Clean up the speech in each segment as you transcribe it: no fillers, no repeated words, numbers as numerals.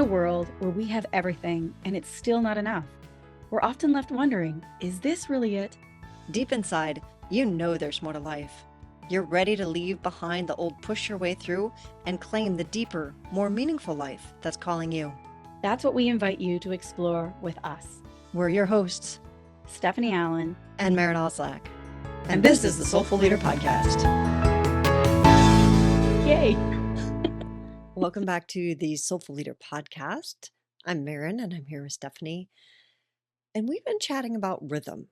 a world where we have everything and it's still not enough, we're often left wondering, is this really it? Deep inside, you know there's more to life. You're ready to leave behind the old push your way through and claim the deeper, more meaningful life that's calling you. That's what we invite you to explore with us. We're your hosts, Stephanie Allen and Marin Oslak. And this is the Soulful Leader Podcast. Yay! Welcome back to the Soulful Leader Podcast. I'm Marin and I'm here with Stephanie. And we've been chatting about rhythm.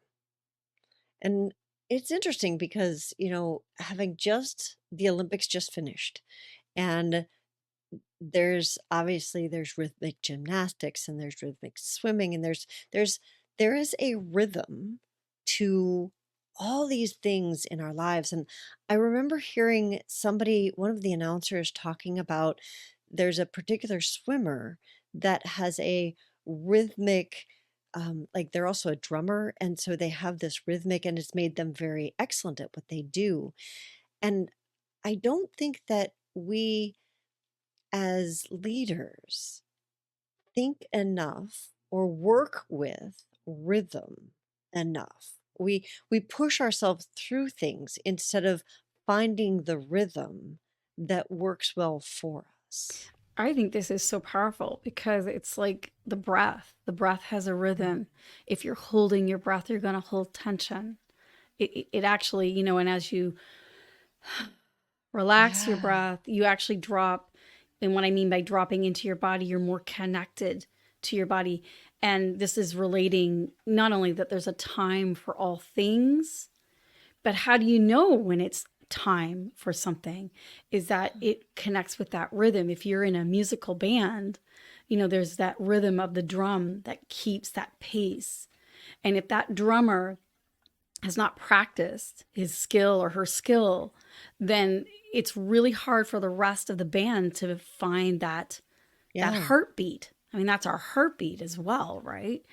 And it's interesting because, having the Olympics just finished, and there's rhythmic gymnastics and there's rhythmic swimming, and there is a rhythm to all these things in our lives. And I remember hearing one of the announcers talking about there's a particular swimmer that has a rhythmic, like they're also a drummer, and so they have this rhythmic, and it's made them very excellent at what they do. And I don't think that we as leaders think enough or work with rhythm enough. We push ourselves through things instead of finding the rhythm that works well for us. I think this is so powerful because it's like the breath. The breath has a rhythm. If you're holding your breath, you're going to hold tension. It actually, and as you relax your Yeah. breath, you actually drop. And what I mean by dropping into your body, you're more connected to your body. And this is relating not only that there's a time for all things, but how do you know when it's time for something? Is that it connects with that rhythm. If you're in a musical band, there's that rhythm of the drum that keeps that pace. And if that drummer has not practiced his skill or her skill, then it's really hard for the rest of the band to find that heartbeat. I mean, that's our heartbeat as well, right?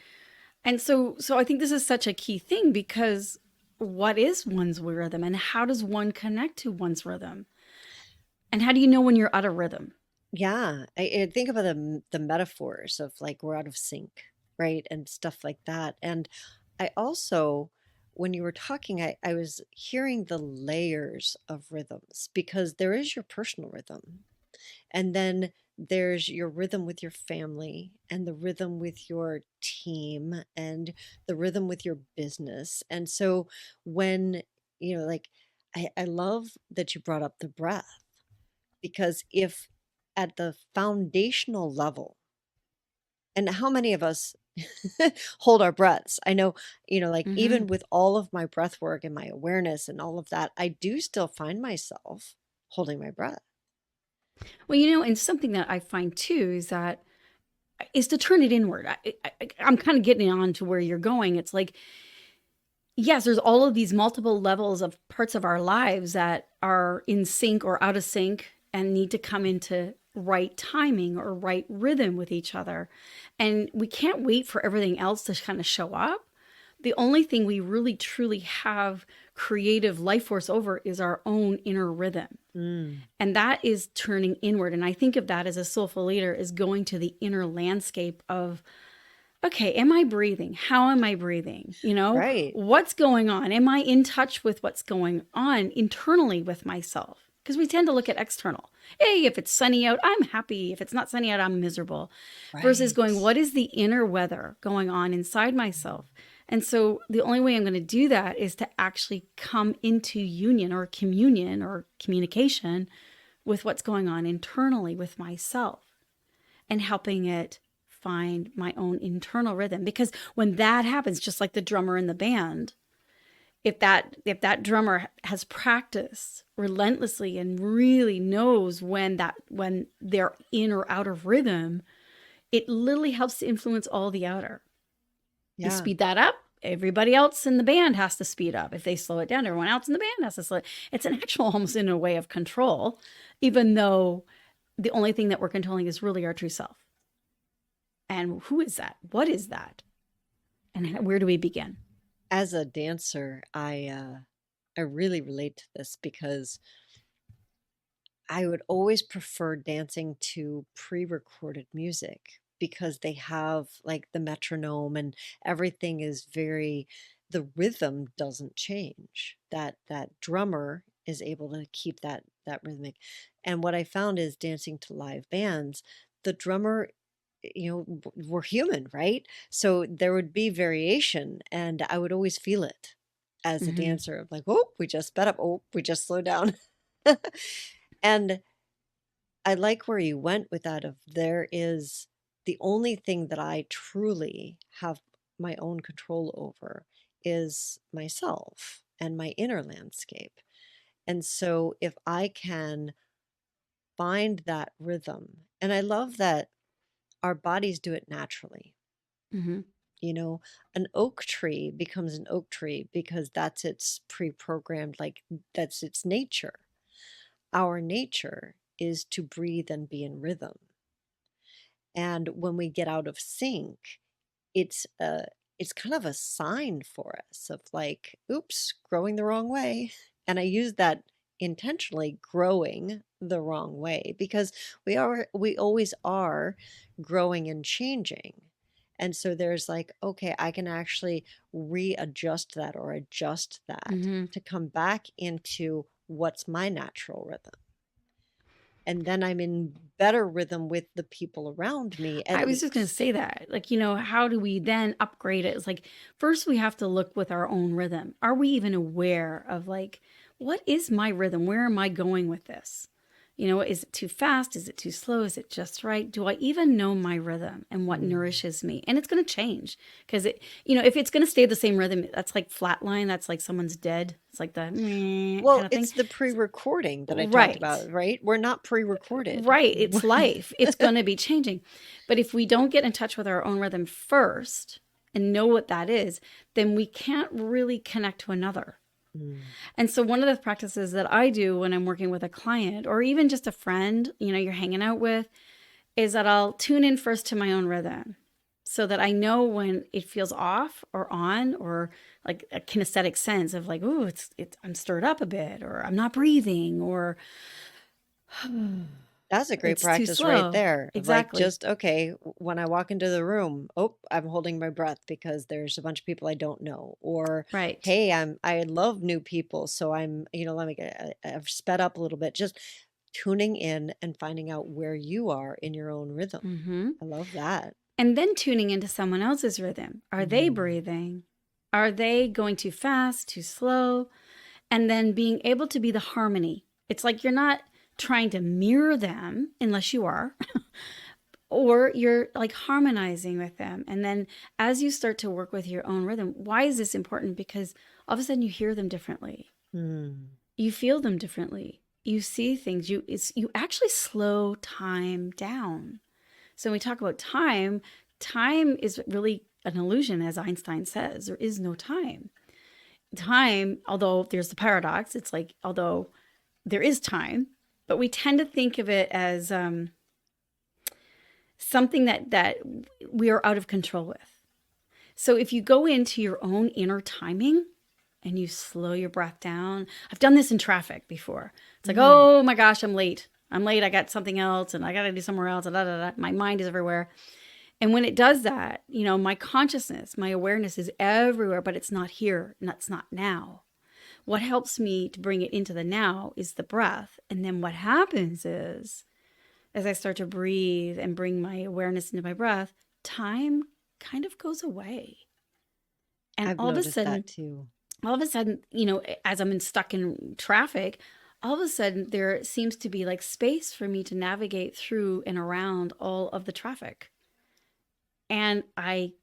And so I think this is such a key thing, because what is one's rhythm and how does one connect to one's rhythm? And how do you know when you're out of rhythm? Yeah, I think about the metaphors of like we're out of sync, right? And stuff like that. And I also, when you were talking, I was hearing the layers of rhythms, because there is your personal rhythm. And then there's your rhythm with your family, and the rhythm with your team, and the rhythm with your business. And so when, like, I love that you brought up the breath, because if at the foundational level, and how many of us hold our breaths? I know, like even with all of my breath work and my awareness and all of that, I do still find myself holding my breath. Well, and something that I find too is to turn it inward. I'm kind of getting on to where you're going. It's like, yes, there's all of these multiple levels of parts of our lives that are in sync or out of sync and need to come into right timing or right rhythm with each other. And we can't wait for everything else to kind of show up. The only thing we really truly have creative life force over is our own inner rhythm. And that is turning inward. And I think of that as a soulful leader is going to the inner landscape of, okay, am I breathing? How am I breathing? Right. What's going on? Am I in touch with what's going on internally with myself? Because we tend to look at external. Hey, if it's sunny out, I'm happy. If it's not sunny out, I'm miserable. Versus going, what is the inner weather going on inside myself? And so the only way I'm going to do that is to actually come into union or communion or communication with what's going on internally with myself, and helping it find my own internal rhythm. Because when that happens, just like the drummer in the band, if that drummer has practiced relentlessly and really knows when they're in or out of rhythm, it literally helps to influence all the outer. You speed that up, everybody else in the band has to speed up. If they slow it down, everyone else in the band has to slow it. It's an actual, almost in a way, of control, even though the only thing that we're controlling is really our true self. And who is that? What is that? And where do we begin? As a dancer, I really relate to this, because I would always prefer dancing to pre-recorded music because they have like the metronome and everything is very the rhythm doesn't change. That drummer is able to keep that rhythmic. And what I found is dancing to live bands, the drummer we're human, right? So there would be variation and I would always feel it as a Hmm. dancer of like, oh, we just sped up, oh, we just slowed down. And I like where you went with that of there is the only thing that I truly have my own control over is myself and my inner landscape. And so if I can find that rhythm, and I love that our bodies do it naturally. Hmm. You know, an oak tree becomes an oak tree because that's its pre-programmed, like that's its nature. Our nature is to breathe and be in rhythm. And when we get out of sync, it's it's kind of a sign for us of like, oops, growing the wrong way. And I use that intentionally, growing the wrong way, because we always are growing and changing. And so there's like, okay, I can actually readjust that or adjust that Hmm. to come back into what's my natural rhythm. And then I'm in better rhythm with the people around me, at I was just going to least. say that. Like, how do we then upgrade it? It's like, first we have to look with our own rhythm. Are we even aware of, like, what is my rhythm? Where am I going with this? Is it too fast? Is it too slow? Is it just right? Do I even know my rhythm and what Mm. nourishes me? And it's going to change because if it's going to stay the same rhythm, that's like flatline. That's like someone's dead. It's like the meh Well, kind of thing. it's the pre-recording that I talked Right. about, right? We're not pre-recorded. Right. It's life. It's going to be changing. But if we don't get in touch with our own rhythm first and know what that is, then we can't really connect to another. Mm. And so, one of the practices that I do when I'm working with a client or even just a friend, you're hanging out with, is that I'll tune in first to my own rhythm so that I know when it feels off or on or like a kinesthetic sense of like, ooh, I'm stirred up a bit or I'm not breathing or That's a great it's too practice right slow. there. Of like, Exactly. just, okay, when I walk into the room, oh, I'm holding my breath because there's a bunch of people I don't know. Or, Right. hey, I love new people. So let me I've sped up a little bit. Just tuning in and finding out where you are in your own rhythm. Hmm. I love that. And then tuning into someone else's rhythm. Are they Mm. breathing? Are they going too fast, too slow? And then being able to be the harmony. It's like you're not trying to mirror them unless you are, or you're like harmonizing with them. And then as you start to work with your own rhythm, why is this important? Because all of a sudden you hear them differently. Mm. You feel them differently. You see things. You actually slow time down. So when we talk about time, time is really an illusion, as Einstein says. There is no time. Time, although there's the paradox, it's like, although there is time, but we tend to think of it as something that we are out of control with. So if you go into your own inner timing and you slow your breath down, I've done this in traffic before. It's like, Mm. oh my gosh, I'm late. I'm late. I got something else and I got to do somewhere else. Da, da, da. My mind is everywhere. And when it does that, my consciousness, my awareness is everywhere, but it's not here and that's not now. What helps me to bring it into the now is the breath. And then what happens is, as I start to breathe and bring my awareness into my breath, time kind of goes away. And I've noticed that too. all of a sudden, as I'm stuck in traffic, all of a sudden there seems to be like space for me to navigate through and around all of the traffic. And I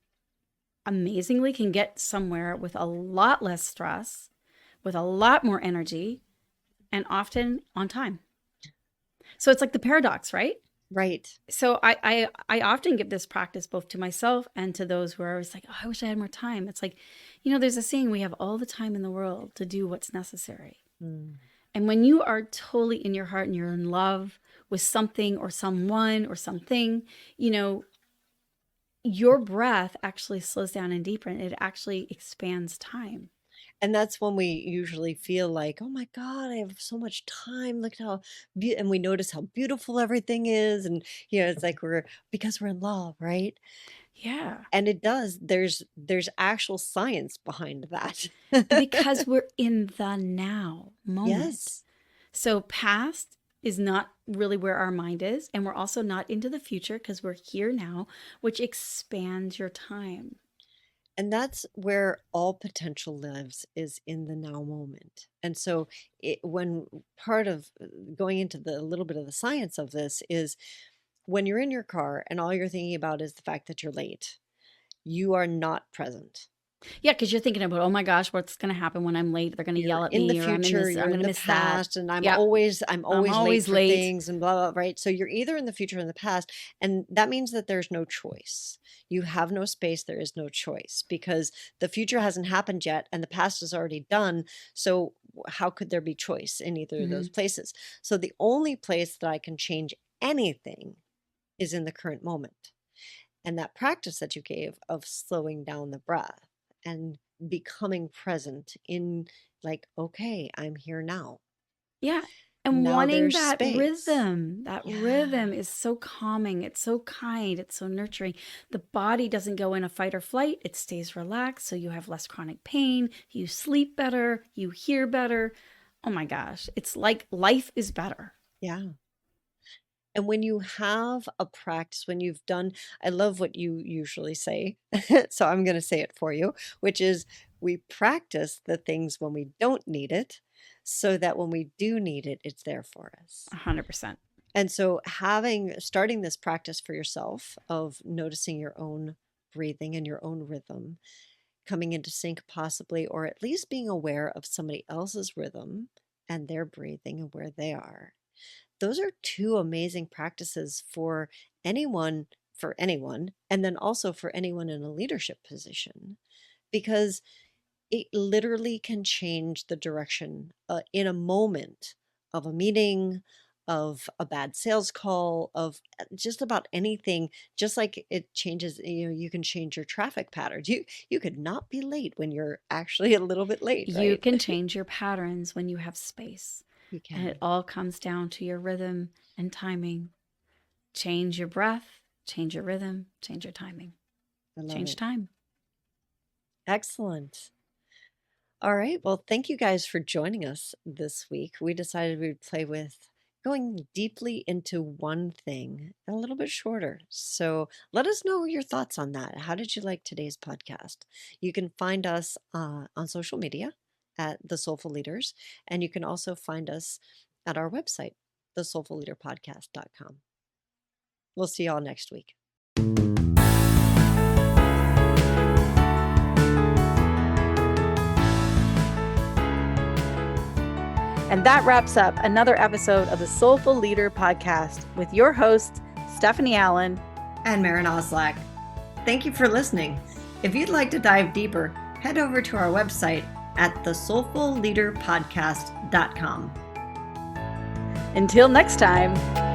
amazingly can get somewhere with a lot less stress, with a lot more energy, and often on time. So it's like the paradox, right? Right. So I often give this practice both to myself and to those who are always like, oh, I wish I had more time. It's like, there's a saying, we have all the time in the world to do what's necessary. Mm. And when you are totally in your heart and you're in love with something or someone or something, your breath actually slows down and deeper and it actually expands time. And that's when we usually feel like, oh my God, I have so much time. Look at how, and we notice how beautiful everything is. And, it's like because we're in love, right? Yeah. And it does, there's actual science behind that. And because we're in the now moment. Yes. So past is not really where our mind is. And we're also not into the future because we're here now, which expands your time. And that's where all potential lives, is in the now moment. And so when part of going into the little bit of the science of this is when you're in your car and all you're thinking about is the fact that you're late, you are not present. Yeah, because you're thinking about, oh my gosh, what's going to happen when I'm late? They're going to You're yell at in the me, or future, I'm you're going in to the miss that. past, and I'm Yeah, always I'm late always for late. things and blah, blah, right? So you're either in the future or in the past, and that means that there's no choice. You have no space, there is no choice, because the future hasn't happened yet and the past is already done. So how could there be choice in either of those Hmm. places? So the only place that I can change anything is in the current moment. And that practice that you gave of slowing down the breath and becoming present in, like, okay, I'm here now. Yeah. And Now wanting there's that space. rhythm. That Yeah. rhythm is so calming. It's so kind. It's so nurturing. The body doesn't go in a fight or flight. It stays relaxed. So you have less chronic pain. You sleep better. You hear better. Oh my gosh. It's like life is better. Yeah. And when you have a practice, when you've done, I love what you usually say. So I'm going to say it for you, which is we practice the things when we don't need it so that when we do need it, it's there for us. 100%. And so starting this practice for yourself of noticing your own breathing and your own rhythm, coming into sync possibly, or at least being aware of somebody else's rhythm and their breathing and where they are. Those are two amazing practices for anyone, and then also for anyone in a leadership position, because it literally can change the direction in a moment of a meeting, of a bad sales call, of just about anything. Just like it changes, you can change your traffic patterns. You could not be late when you're actually a little bit late, You right? can change your patterns when you have space. You And it can. all comes down to your rhythm and timing. Change your breath, change your rhythm, change your timing. I love Change it. time. Excellent. All right. Well, thank you guys for joining us this week. We decided we'd play with going deeply into one thing, a little bit shorter. So let us know your thoughts on that. How did you like today's podcast? You can find us on social media at The Soulful Leaders, and you can also find us at our website, thesoulfulleaderpodcast.com. We'll see you all next week. And that wraps up another episode of the Soulful Leader podcast with your host, Stephanie Allen and Marin Oslak. Thank you for listening. If you'd like to dive deeper, head over to our website at thesoulfulleaderpodcast.com. Until next time.